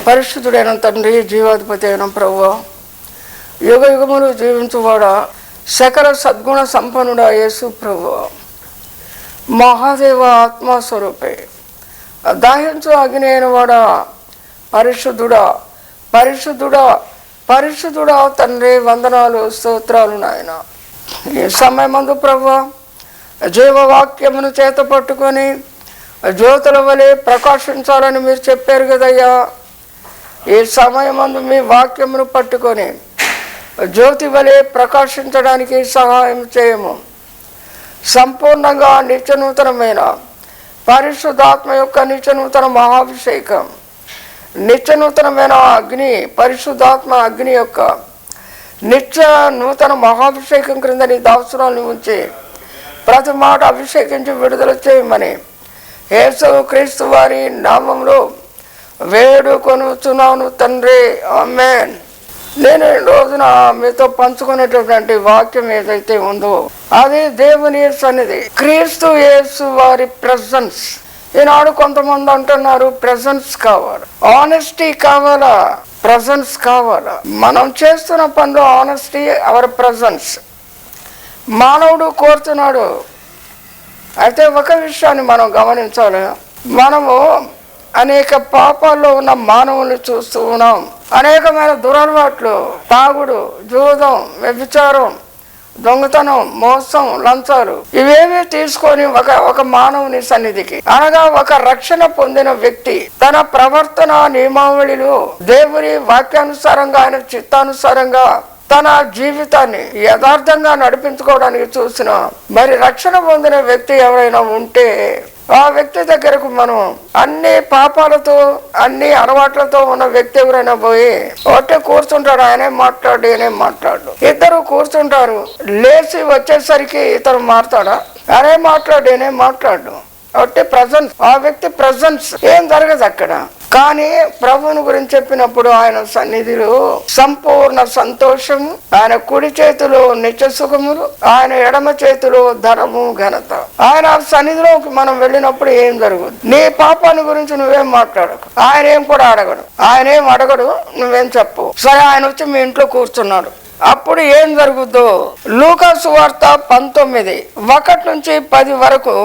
పరిశుద్ధుడైన తండ్రి, జీవాధిపతి అయిన ప్రభువా, యుగ యుగములు జీవించువాడా, సకల సద్గుణ సంపన్నుడా యేసు ప్రభువా, మహాదేవ ఆత్మస్వరూపే, దాహించు అగ్ని అయిన వాడా, పరిశుద్ధుడా పరిశుద్ధుడా పరిశుద్ధుడా తండ్రి, వందనాలు స్తోత్రాలు నాయన. ఈ సమయమందు ప్రభువా, జీవవాక్యమును చేత పట్టుకొని జ్యోతుల వలె ప్రకాశించాలని మీరు చెప్పారు కదయ్యా. ఈ సమయమందు మీ వాక్యమును పట్టుకొని జ్యోతి వలె ప్రకాశించడానికి సహాయం చేయము. సంపూర్ణంగా నిత్యనూతనమైన పరిశుద్ధాత్మ యొక్క నిత్యనూతన మహాభిషేకం, నిత్యనూతనమైన అగ్ని, పరిశుద్ధాత్మ అగ్ని యొక్క నిత్య నూతన మహాభిషేకం క్రింద నీ దాసురాలను ఉంచి ప్రతి మాట అభిషేకించి విడుదల చేయమని యేసు క్రీస్తు వారి నామంలో వేడుకొనుచున్నాను తండ్రి, ఆమేన్. నేను ఈ రోజున మీతో పంచుకునేటటువంటి వాక్యం ఏదైతే ఉందో అది దేవుని సన్నిధి, క్రీస్తు యేసు వారి ప్రెజెన్స్. ఈనాడు కొంతమంది అంటున్నారు ప్రెజెన్స్ కావాలి, ఆనెస్టీ కావాలా, ప్రెజెన్స్ కావాలా. మనం చేస్తున్న పనిలో ఆనెస్టీ, అవర్ ప్రెజెన్స్ మానవుడు కోరుతున్నాడు. అయితే ఒక విషయాన్ని మనం గమనించాలి. మనము అనేక పాపాల్లో ఉన్న మానవుల్ని చూస్తూ ఉన్నాం. అనేకమైన దురలవాట్లు, తాగుడు, జూదం, వ్యభిచారం, దొంగతనం, మోసం, లంచాలు, ఇవేవి తీసుకొని ఒక మానవుని సన్నిధికి, అనగా ఒక రక్షణ పొందిన వ్యక్తి తన ప్రవర్తన నియమావళిలో దేవుని వాక్యానుసారంగా, ఆయన చిత్తానుసారంగా తన జీవితాన్ని యథార్థంగా నడిపించుకోవడానికి చూసిన మరి రక్షణ పొందిన వ్యక్తి ఎవరైనా ఉంటే ఆ వ్యక్తి దగ్గరకు మనం అన్ని పాపాలతో, అన్ని అలవాట్లతో ఉన్న వ్యక్తి ఎవరైనా పోయి ఒకటే కూర్చుంటాడు, ఆయనే మాట్లాడు, ఈయనే మాట్లాడు. ఇద్దరు కూర్చుంటారు, లేచి వచ్చేసరికి ఇతను మారుతాడా? ఆయనే మాట్లాడు, ఈయనే మాట్లాడు. ఒకటి ప్రజెన్స్, ఆ వ్యక్తి ప్రజెన్స్ ఏం జరగదు అక్కడ. కానీ ప్రభువుని గురించి చెప్పినప్పుడు ఆయన సన్నిధిలో సంపూర్ణ సంతోషము, ఆయన కుడి చేతిలో నిత్య సుఖములు, ఆయన ఎడమ చేతిలో ధనము, ఘనత. ఆయన సన్నిధిలోకి మనం వెళ్ళినప్పుడు ఏం జరుగుతుంది? నీ పాపాన్ని గురించి నువ్వేం మాట్లాడకు, ఆయన ఏం కూడా అడగడు, ఆయన ఏం అడగడు, నువ్వేం చెప్పు. సరే, ఆయన వచ్చి మీ ఇంట్లో కూర్చున్నాడు, అప్పుడు ఏం జరుగుద్దో లూకా సువార్త 19:1-10 వరకు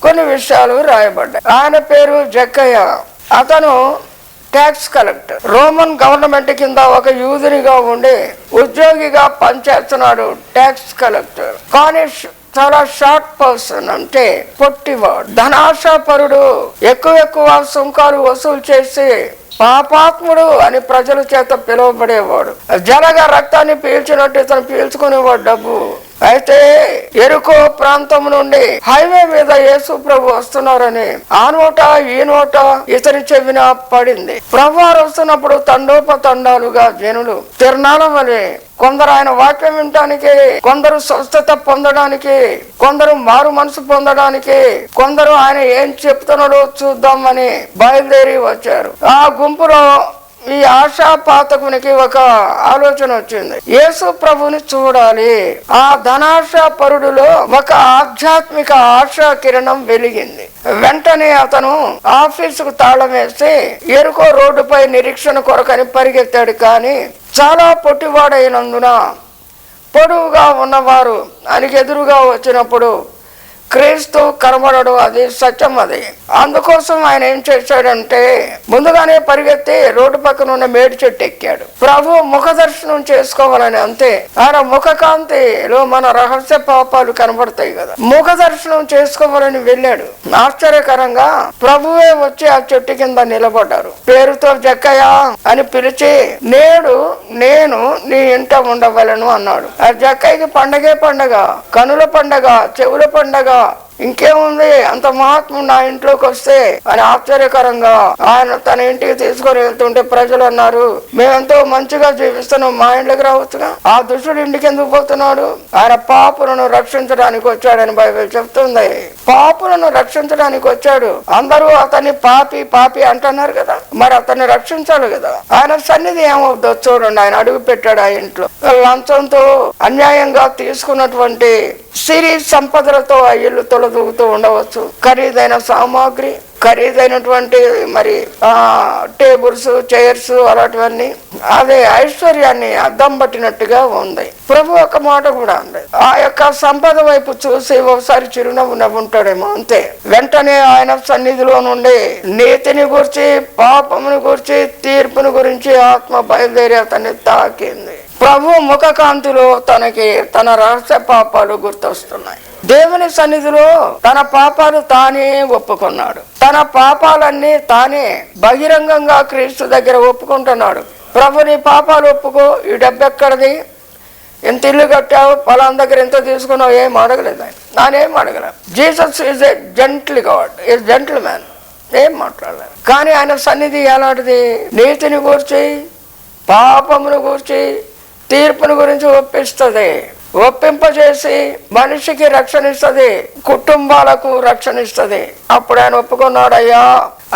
కొన్ని విషయాలు రాయబడ్డాయి. ఆయన పేరు జక్కయ్య. అతను ట్యాక్స్ కలెక్టర్. రోమన్ గవర్నమెంట్ కింద ఒక యూదునిగా ఉండి ఉద్యోగిగా పనిచేస్తున్నాడు, ట్యాక్స్ కలెక్టర్. కానీ చాలా షార్ట్ పర్సన్, అంటే పొట్టివాడు, ధనాశాపరుడు, ఎక్కువ సుంకాలు వసూలు చేసి పాపాత్ముడు అని ప్రజల చేత పిలువబడేవాడు. జలగా రక్తాన్ని పీల్చినట్టు ఇతను పీల్చుకునేవాడు డబ్బు. అయితే ఎరుకో ప్రాంతం నుండి హైవే మీద యేసు ప్రభు వస్తున్నారని ఆ నోట ఈ నోట ఇతని చెవిన పడింది. ప్రభు వస్తున్నప్పుడు తండోపతండాలుగా జనులు తిరణాల వలె, కొందరు ఆయన వాక్యం వినటానికి, కొందరు స్వస్థత పొందడానికి, కొందరు మారు మనసు పొందడానికి, కొందరు ఆయన ఏం చెప్తున్నాడో చూద్దామని బయలుదేరి వచ్చారు. ఆ గుంపులో ఈ ఆశాపాతకునికి ఒక ఆలోచన వచ్చింది, యేసు ప్రభుని చూడాలి. ఆ ధనాశా పరుడులో ఒక ఆధ్యాత్మిక ఆశా కిరణం వెలిగింది. వెంటనే అతను ఆఫీసుకు తాళం వేసి ఎరుకో రోడ్డుపై నిరీక్షణ కొరకని పరిగెత్తాడు. కానీ చాలా పొట్టివాడైనందున పొడవుగా ఉన్నవారు ఆయనకి ఎదురుగా వచ్చినప్పుడు క్రీస్తు కనబడడు, అది సత్యం. అది అందుకోసం ఆయన ఏం చేశాడంటే ముందుగానే పరిగెత్తి రోడ్డు పక్కన ఉన్న మేడి చెట్టు ఎక్కాడు. ప్రభు ముఖ దర్శనం చేసుకోవాలని, అంతే. ఆయన ముఖ కాంతిలో మన రహస్య పాపాలు కనబడతాయి కదా, ముఖ దర్శనం చేసుకోవాలని వెళ్ళాడు. ఆశ్చర్యకరంగా ప్రభువే వచ్చి ఆ చెట్టు కింద నిలబడ్డారు. పేరుతో జక్కయ్య అని పిలిచి, నేడు నేను నీ ఇంట ఉండవలను అన్నాడు. ఆ జక్కయ్యకి పండగే పండగ, కనుల పండగ, చెవుల పండగ, ఇంకేముంది, అంత మహాత్ముడు నా ఇంట్లోకి వస్తే అని ఆశ్చర్యకరంగా ఆయన తన ఇంటికి తీసుకొని వెళ్తుంటే ప్రజలు అన్నారు, మేమెంతో మంచిగా జీవిస్తున్నాం, మా ఇంట్లోకి రావచ్చుగా. ఆ దుష్టుడు ఇంటికి ఎందుకు పోతున్నాడు? ఆయన పాపులను రక్షించడానికి వచ్చాడని బైబిల్ చెప్తుంది. పాపులను రక్షించడానికి వచ్చాడు. అందరూ అతన్ని పాపి పాపి అంటున్నారు కదా, మరి అతన్ని రక్షించాలి కదా. ఆయన సన్నిధి ఏమవుతుందో చూడండి. ఆయన అడుగు పెట్టాడు ఆ ఇంట్లో. లంచంతో అన్యాయంగా తీసుకున్నటువంటి సిరి సంపదలతో ఆ ఇల్లు దూకుతూ ఉండవచ్చు. ఖరీదైన సామాగ్రి, ఖరీదైనటువంటి మరి టేబుల్స్, చైర్స్ అలాంటివన్నీ అదే ఐశ్వర్యాన్ని అద్దం పట్టినట్టుగా ఉంది. ప్రభు ఒక మాట కూడా ఉంది, ఆ యొక్క సంపద వైపు చూసి ఒకసారి చిరునవ్వు నవ్వుంటాడేమో అంతే. వెంటనే ఆయన సన్నిధిలో నుండి నీతిని గురించి, పాపమును గురించి, తీర్పును గురించి ఆత్మ బయలుదేరి అతన్ని తాకింది. ప్రభు ముఖకాంతిలో తనకి తన రహస్య పాపాలు గుర్తొస్తున్నాయి. దేవుని సన్నిధిలో తన పాపాలు తానే ఒప్పుకున్నాడు. తన పాపాలన్నీ తానే బహిరంగంగా క్రీస్తు దగ్గర ఒప్పుకుంటున్నాడు. ప్రభు, నీ పాపాలు ఒప్పుకో, ఈ డబ్బు ఎక్కడిది, ఎంత ఇల్లు కట్టావు, పొలం దగ్గర ఎంత తీసుకున్నావు, ఏం అడగలేదు ఆయన. నానేం అడగలేదు. Jesus is a gentle God, A gentle man, ఏం మాట్లాడలేదు. కానీ ఆయన సన్నిధి ఎలాంటిది? నీతిని గూర్చి, పాపమును గూర్చి, తీర్పును గురించి ఒప్పిస్తుంది. ఒప్పింపజేసి మనిషికి రక్షణ ఇస్తుంది, కుటుంబాలకు రక్షణ ఇస్తుంది. అప్పుడు ఆయన ఒప్పుకున్నాడు, అయ్యా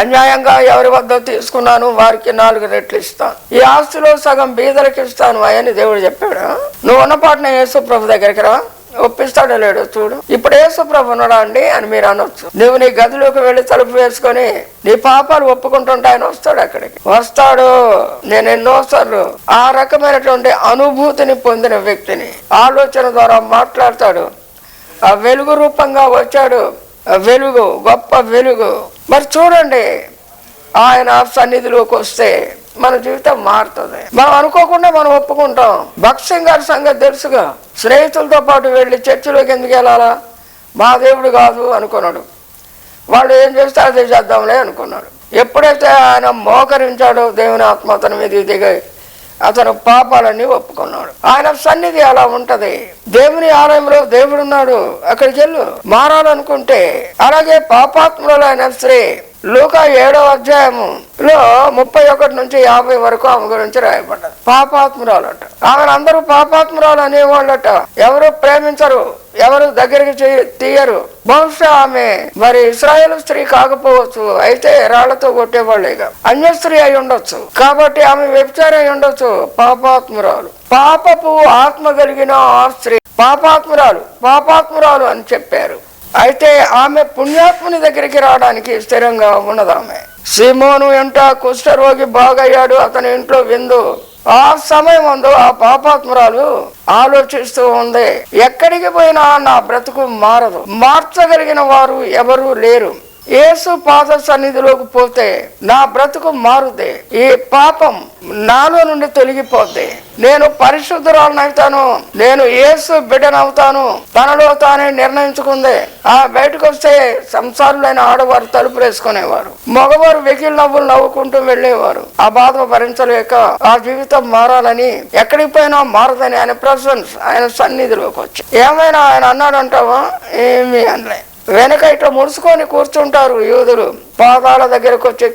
అన్యాయంగా ఎవరి వద్ద తీసుకున్నాను వారికి 4 రెట్లు ఇస్తాను, ఈ ఆస్తిలో సగం బీదలకు ఇస్తాను అని దేవుడు చెప్పాడు. నువ్వు ఉన్నపాటున యేసు ప్రభు దగ్గరికి రా, ఒప్పిస్తాడో లేడో చూడు. ఇప్పుడు యేసు ప్రభు ఉన్నాడా అండి అని మీరు అనొచ్చు. నువ్వు నీ గదిలోకి వెళ్ళి తలుపు వేసుకొని నీ పాపాలు ఒప్పుకుంటుంటే ఆయన వస్తాడు, అక్కడికి వస్తాడు. నేను ఎన్నోసార్లు ఆ రకమైనటువంటి అనుభూతిని పొందిన వ్యక్తిని, ఆలోచన ద్వారా మాట్లాడతాడు. ఆ వెలుగు రూపంగా వచ్చాడు, వెలుగు, గొప్ప వెలుగు. మరి చూడండి, ఆయన సన్నిధిలోకి వస్తే మన జీవితం మారుతుంది. మనం అనుకోకుండా మనం ఒప్పుకుంటాం. భక్సింగ్ గారి సంగతి తెలుసుగా, స్నేహితులతో పాటు వెళ్ళి చర్చిలోకి ఎందుకు వెళ్ళాలా, మా దేవుడు కాదు అనుకున్నాడు. వాళ్ళు ఏం చేస్తే అదే చేద్దాంలే అనుకున్నాడు. ఎప్పుడైతే ఆయన మోకరించాడో దేవుని ఆత్మ అతని మీద దిగి అతను పాపాలన్నీ ఒప్పుకున్నాడు. ఆయన సన్నిధి అలా ఉంటది. దేవుని ఆలయంలో దేవుడున్నాడు, అక్కడికి వెళ్ళు మారాలనుకుంటే. అలాగే పాపాత్ములైన స్త్రీ లూకా 7వ అధ్యాయములో 31 నుంచి 50 వరకు ఆమె గురించి రాయబడ్డది. పాపాత్మురాలట. ఆమెను అందరూ పాపాత్మురాలు అనేవాళ్ళట. ఎవరు ప్రేమించరు, ఎవరు దగ్గరికి తీయరు. బహుశా ఆమె మరి ఇశ్రాయేలు స్త్రీ కాకపోవచ్చు, అయితే రాళ్లతో కొట్టేవాళ్ళేగా. అన్య స్త్రీ అయి ఉండొచ్చు, కాబట్టి ఆమె వ్యభిచారి అయి ఉండొచ్చు. పాపాత్మురాలు, పాపపు ఆత్మ కలిగిన ఆ స్త్రీ పాపాత్మురాలు అని చెప్పారు. అయితే ఆమె పుణ్యాత్ముని దగ్గరికి రావడానికి స్థిరంగా ఉన్నది. ఆమె సీమోను ఎంట కుష్ఠరోగి బాగయ్యాడు, అతని ఇంట్లో విందు. ఆ సమయం ముందు ఆ పాపాత్మురాలు ఆలోచిస్తూ ఉంది, ఎక్కడికి పోయినా నా బ్రతుకు మారదు, మార్చగలిగిన వారు ఎవరు లేరు. యేసు పాద సన్నిధిలోకి పోతే నా బ్రతుకు మారుద్ది, ఈ పాపం నాలో నుండి తొలగిపోద్ది, నేను పరిశుద్ధురాలనవుతాను, నేను యేసు బిడ్డనవుతాను తనలో తానే నిర్ణయించుకుంది. ఆ బయటకు వస్తే సంసారులైన ఆడవారు తలుపులు వేసుకునేవారు, మగవారు వెకిలి నవ్వులు నవ్వుకుంటూ వెళ్ళేవారు. ఆ బాధ భరించలేక ఆ జీవితం మారాలని, ఎక్కడికి పోయినా మారదని ఆయన ప్రెసెన్స్, ఆయన సన్నిధిలోకి వచ్చి ఏమైనా ఆయన అన్నాడంటావా? ఏమీ అనలే. వెనక ఇట్లా ముడుచుకొని కూర్చుంటారు యూదులు. పాదాల దగ్గరకు వచ్చి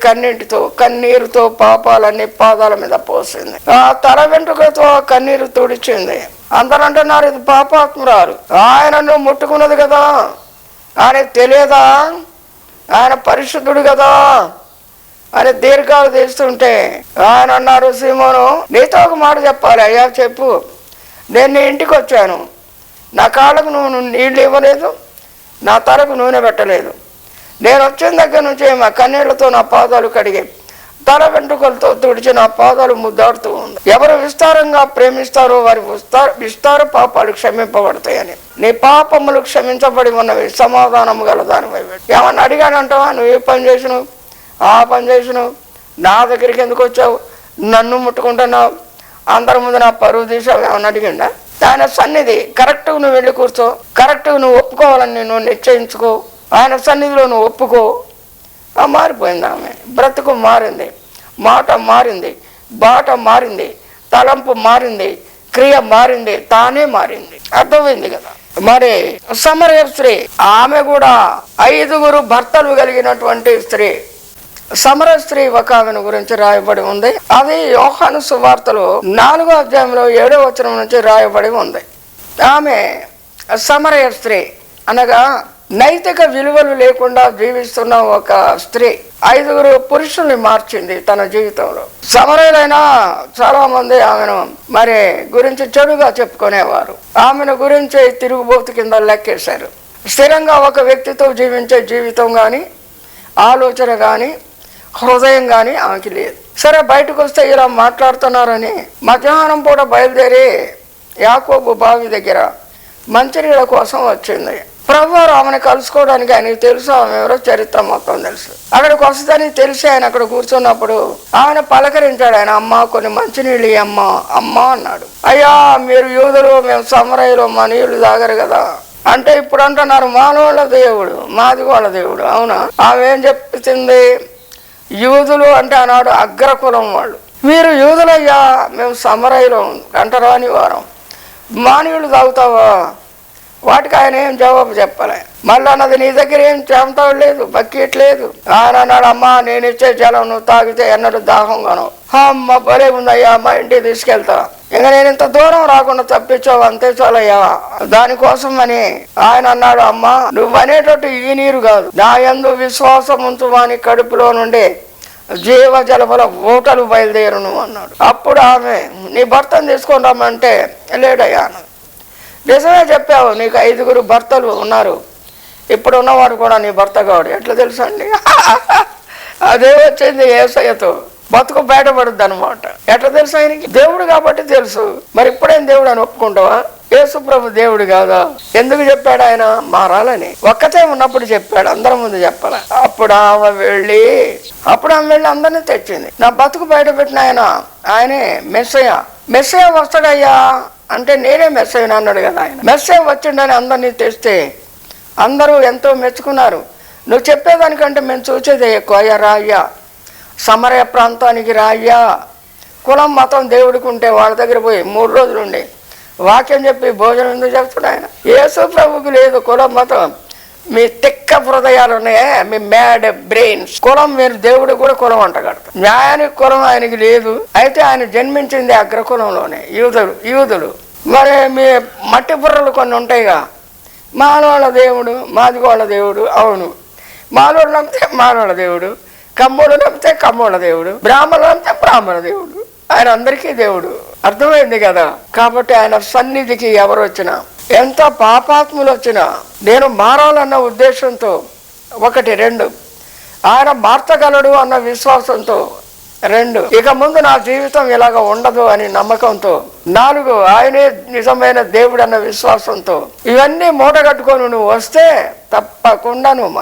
కన్నీరుతో పాపాలన్నీ పాదాల మీద పోసింది. ఆ తల వెంట్రుకతో కన్నీరు తుడిచింది. అందరూ అంటున్నారు, ఇది పాపాత్మురాలు, ఆయనను ముట్టుకున్నది కదా, ఆయనకు తెలియదా, ఆయన పరిశుద్ధుడు కదా అని దీర్ఘాలు తీస్తుంటే ఆయన అన్నారు, సీమోను నీతో ఒక మాట చెప్పాలి. అయ్యా చెప్పు. నేను నీ ఇంటికి వచ్చాను, నా కాళ్ళకు నువ్వు నీళ్ళు ఇవ్వలేదు, నా తలకు నూనె పెట్టలేదు. నేను వచ్చిన దగ్గర నుంచి మా కన్నీళ్లతో నా పాదాలు కడిగి తల వెంట్రుకలతో తుడిచి నా పాదాలు ముద్దాడుతూ ఉంది. ఎవరు విస్తారంగా ప్రేమిస్తారో వారి విస్తార పాపాలు క్షమింపబడతాయని, నీ పాపములు క్షమించబడి ఉన్నవి, సమాధానము గల దానిపై. ఏమన్నా అడిగానంటావా? నువ్వు ఏ పని చేసినావు, ఆ పని చేసినావు, నా దగ్గరికి ఎందుకు వచ్చావు, నన్ను ముట్టుకుంటున్నావు, అందరి ముందు నా పరువు తీసావు, ఏమన్నా అడిగిండా? ఆయన సన్నిధి కరెక్ట్గా నువ్వు వెళ్ళి కూర్చో, కరెక్ట్గా నువ్వు ఒప్పుకోవాలని నువ్వు నిశ్చయించుకో, ఆయన సన్నిధిలో నువ్వు ఒప్పుకో. మారిపోయింది ఆమె బ్రతుకు, మారింది, మాట మారింది, బాట మారింది, తలంపు మారింది, క్రియ మారింది, తానే మారింది. అర్థమైంది కదా. మరి సమరయ స్త్రీ, ఆమె కూడా 5 భర్తలు కలిగినటువంటి స్త్రీ. సమర స్త్రీ ఒక ఆమెను గురించి రాయబడి ఉంది. అది యోహాను సువార్తలో 4వ అధ్యాయంలో 7వ వచనం నుంచి రాయబడి ఉంది. ఆమె సమరయ స్త్రీ అనగా నైతిక విలువలు లేకుండా జీవిస్తున్న ఒక స్త్రీ 5 పురుషుల్ని మార్చింది తన జీవితంలో. సమరయులైనా చాలా మంది ఆమెను మరి గురించి చెడుగా చెప్పుకునేవారు, ఆమెను గురించి తిరుగుబోతు కింద లెక్కేశారు. స్థిరంగా ఒక వ్యక్తితో జీవించే జీవితం కానీ, ఆలోచన కానీ, హృదయం కానీ ఆమెకి లేదు. సరే, బయటకు వస్తే ఇలా మాట్లాడుతున్నారని మధ్యాహ్నం పూట బయలుదేరి యాకోబు బావి దగ్గర మంచినీళ్ళ కోసం వచ్చింది. ప్రభువారు ఆమెను కలుసుకోవడానికి ఆయనకి తెలుసు, ఆమె ఎవరో చరిత్ర మొత్తం తెలుసు. అక్కడికి వస్తుందని తెలిసి ఆయన అక్కడ కూర్చున్నప్పుడు ఆమెను పలకరించాడు. ఆయన, అమ్మ కొన్ని మంచినీళ్ళు అమ్మా అమ్మా అన్నాడు. అయ్యా, మీరు యూదులు, మేము సమరయులు, మా నీళ్లు తాగరు కదా అంటే ఇప్పుడు అంటున్నారు మానవుల దేవుడు, మాది వాళ్ళ దేవుడు. అవునా? ఆమె ఏం చెప్తుంది? యూదులు అంటే ఆనాడు అగ్రకులం వాళ్ళు. మీరు యూదులయ్యా, మేము సమరయులు, అంటరాని వారం, మా నీళ్లు తాగుతావా? వాటికి ఆయన ఏం జవాబు చెప్పలే. మళ్ళీ అన్నది, నీ దగ్గర ఏం చెమతాడు లేదు, బకెట్ లేదు. ఆయన అన్నాడు, అమ్మా నేను ఇచ్చే జలం నువ్వు తాగితే ఎన్నడూ దాహంగాను. అమ్మ భలే ఉందయ్యా, మా ఇంటికి తీసుకెళ్తా. ఇంకా నేను ఇంత దూరం రాకుండా తప్పించావు, అంతే చాలయ్యా. దానికోసం అని ఆయన అన్నాడు, అమ్మా నువ్వు అనేటట్టు ఈ నీరు కాదు, నా యందు విశ్వాసం ఉంచు వాని కడుపులో నుండి జీవ జలముల ఊటలు బయలుదేరును అన్నాడు. అప్పుడు ఆమె, నీ భర్తను తీసుకొని రమ్మంటే లేడయ్యా. నిజమే చెప్పావు, నీకు 5 భర్తలు ఉన్నారు, ఇప్పుడు ఉన్నవాడు కూడా నీ భర్త కావడు. ఎట్లా తెలుసు అండి? అదే వచ్చింది యేసయ్యతో, బతుకు బయటపడుద్ది అనమాట. ఎట్లా తెలుసు ఆయనకి? దేవుడు కాబట్టి తెలుసు. మరి ఇప్పుడేం దేవుడు అని ఒప్పుకుంటావా? యేసు ప్రభు దేవుడు కాదా? ఎందుకు చెప్పాడు ఆయన? మారాలని. ఒక్కతే ఉన్నప్పుడు చెప్పాడు, అందరి ముందు చెప్పాల. అప్పుడు ఆమె వెళ్ళి అందరినీ తెచ్చింది. నా బతుకు బయట పెట్టిన ఆయనే మెస్సయ్య. మెస్సయ్య వస్తాడయ్యా అంటే నేనే మెస్సయ్యను అన్నాడు కదా ఆయన. మెస్సయ్య వచ్చిండని అందరినీ తెస్తే అందరూ ఎంతో మెచ్చుకున్నారు. నువ్వు చెప్పేదానికంటే మేము చూసేదే ఎక్కువ. అయ్యా రాయ్యా, సమరయ ప్రాంతానికి రాయ్యా. కులం మతం దేవుడికి ఉంటే వాళ్ళ దగ్గర పోయి 3 రోజులు ఉండి వాక్యం చెప్పి భోజనం ఎందుకు చెప్తాడు ఆయన? యేసు ప్రభుకి లేదు కులం మతం. మీ తిక్క హృదయాలు ఉన్నాయే, మీ మ్యాడ్ బ్రెయిన్స్. కులం మీరు దేవుడు కూడా కులం అంట కడతారు. న్యాయానికి కులం ఆయనకి లేదు. అయితే ఆయన జన్మించింది అగ్రకులంలోనే, యూదులు. మరి మీ మట్టి బుర్రలు కొన్ని ఉంటాయిగా, మానవాళ్ళ దేవుడు, మాది వాళ్ళ దేవుడు. అవును, మానవుడు నమ్మితే మానవుల దేవుడు, కమ్మోడు నమ్మితే కమ్మోళ్ళ దేవుడు, బ్రాహ్మణులు నమ్మితే బ్రాహ్మణ దేవుడు. ఆయన అందరికీ దేవుడు. అర్థమైంది కదా? కాబట్టి ఆయన సన్నిధికి ఎవరు వచ్చినా, ఎంత పాపాత్ములు వచ్చినా నేను మారాలన్న ఉద్దేశంతో 1, 2 ఆయన మార్చగలడు అన్న విశ్వాసంతో, 2 ఇక ముందు నా జీవితం ఇలాగ ఉండదు అని నమ్మకంతో, 4 ఆయనే నిజమైన దేవుడు అన్న విశ్వాసంతో, ఇవన్నీ మూట కట్టుకొని నువ్వు వస్తే తప్పకుండా నువ్వు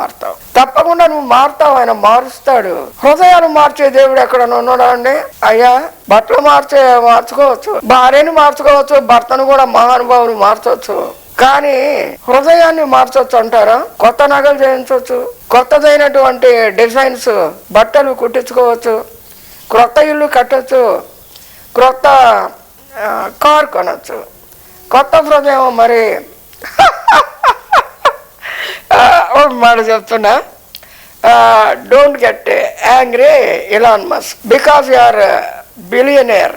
మారుతావు. ఆయన మారుస్తాడు. హృదయాలు మార్చే దేవుడు ఎక్కడన్నా ఉన్నాడా అండి? అయ్యా, బట్టలు మార్చుకోవచ్చు, భార్యని మార్చుకోవచ్చు, భర్తను కూడా మహానుభావులు మార్చవచ్చు, కానీ హృదయాన్ని మార్చవచ్చు అంటారా? కొత్త నగలు చేయించవచ్చు, కొత్తదైనటువంటి డిజైన్స్ బట్టలు కుట్టించుకోవచ్చు, క్రొత్త ఇల్లు కట్టచ్చు, క్రొత్త కార్ కొనవచ్చు. కొత్త హృదయం మరి మాట చెప్తున్నా, don't get angry Elon Musk because you are billionaire.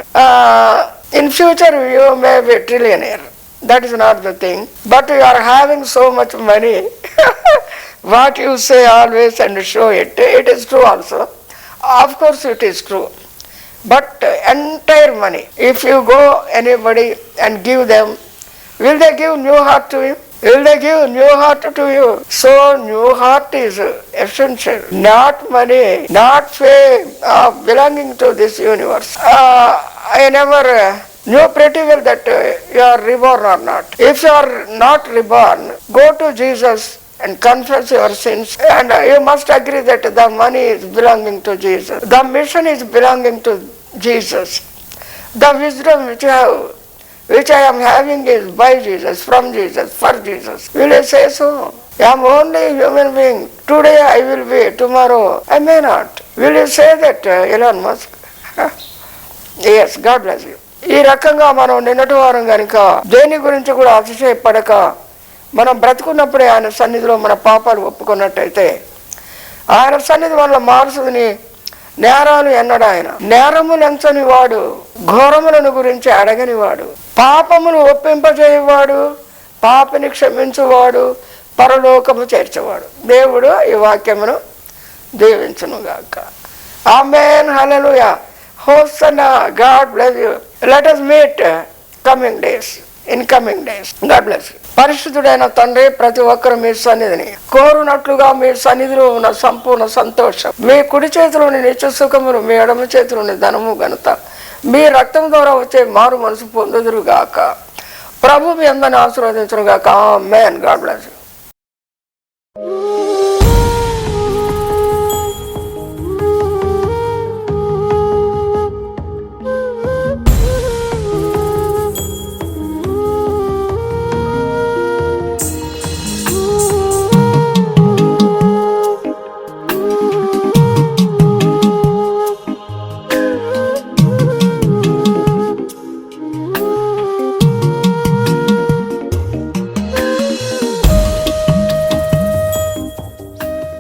In future you may be trillionaire. That is not the thing. But you are having so much money. What you say always and show it. It is true also. Of course it is true. But entire money, if you go anybody and give them, will they give new heart to you? Will they give new heart to you? So new heart is essential. Not money, not fame, belonging to this universe. I never knew pretty well that you are reborn or not. If you are not reborn, go to Jesus and confess your sins, and you must agree that the money is belonging to Jesus, the mission is belonging to Jesus, the wisdom which I am having is by Jesus, from Jesus, for Jesus. Will you say so? I am only a human being. Today I will be, tomorrow I may not. Will you say that, Elon Musk? Yes, God bless you. ఈ రకంగా మనం నిన్నటి వారం కనుక దేని గురించి కూడా అతిశయపడక మనం బ్రతుకున్నప్పుడే ఆయన సన్నిధిలో మన పాపాలు ఒప్పుకున్నట్టయితే, ఆయన సన్నిధి వల్ల మానసుని నేరాలు ఎన్నడు. ఆయన నేరములు ఎంచని వాడు, ఘోరములను గురించి అడగని వాడు, పాపములు ఒప్పింపజేయవాడు, పాపిని క్షమించువాడు, పరలోకము చేర్చేవాడు. దేవుడు ఈ వాక్యమును దీవించునుగాక. ఆమేన్, హల్లెలూయా, హోసన్నా. God bless you. Let us meet coming days incoming days. God bless. పరిశుద్ధుడైన తండ్రి, ప్రతి ఒక్కరు మీ సన్నిధిని కోరునట్లుగా మీ సన్నిధిలో ఉన్న సంపూర్ణ సంతోషం, మీ కుడి చేతిలోని నిత్య సుఖములు, మీ ఎడమ చేతిలోని ధనము ఘనత, మీ రక్తం ద్వారా వచ్చే మారు మనసు పొందుదురుగాక. ప్రభు మీ అందరిని ఆశీర్వదించునుగాక. ఆమేన్. God bless.